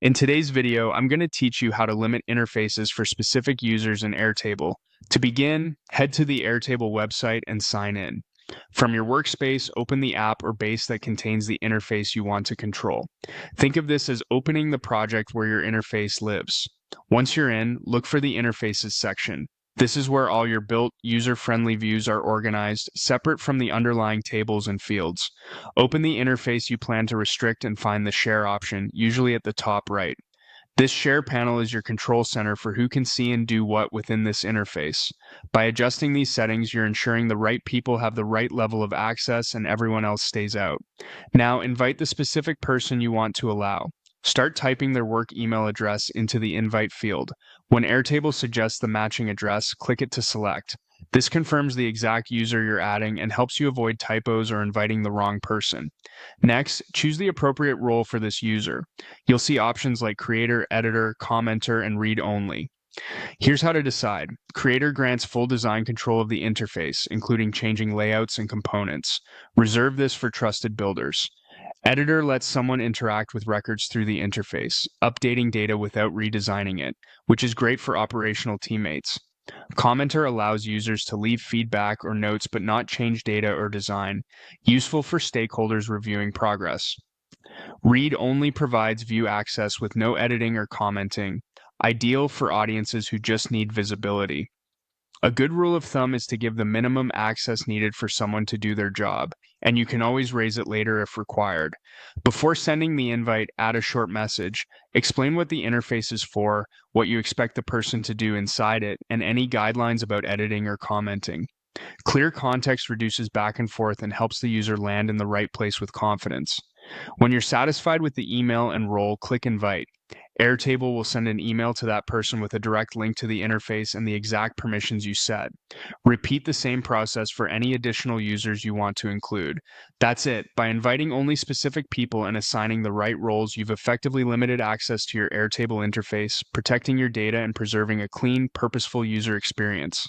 In today's video, I'm going to teach you how to limit interfaces for specific users in Airtable. To begin, head to the Airtable website and sign in. From your workspace, open the app or base that contains the interface you want to control. Think of this as opening the project where your interface lives. Once you're in, look for the Interfaces section. This is where all your built, user-friendly views are organized, separate from the underlying tables and fields. Open the interface you plan to restrict and find the Share option, usually at the top right. This Share panel is your control center for who can see and do what within this interface. By adjusting these settings, you're ensuring the right people have the right level of access and everyone else stays out. Now, invite the specific person you want to allow. Start typing their work email address into the invite field. When Airtable suggests the matching address, click it to select. This confirms the exact user you're adding and helps you avoid typos or inviting the wrong person. Next, choose the appropriate role for this user. You'll see options like Creator, Editor, Commenter, and Read Only. Here's how to decide. Creator grants full design control of the interface, including changing layouts and components. Reserve this for trusted builders. Editor lets someone interact with records through the interface, updating data without redesigning it, which is great for operational teammates. Commenter allows users to leave feedback or notes but not change data or design, useful for stakeholders reviewing progress. Read only provides view access with no editing or commenting, ideal for audiences who just need visibility. A good rule of thumb is to give the minimum access needed for someone to do their job, and you can always raise it later if required. Before sending the invite, add a short message. Explain what the interface is for, what you expect the person to do inside it, and any guidelines about editing or commenting. Clear context reduces back and forth and helps the user land in the right place with confidence. When you're satisfied with the email and role, click Invite. Airtable will send an email to that person with a direct link to the interface and the exact permissions you set. Repeat the same process for any additional users you want to include. That's it. By inviting only specific people and assigning the right roles, you've effectively limited access to your Airtable interface, protecting your data and preserving a clean, purposeful user experience.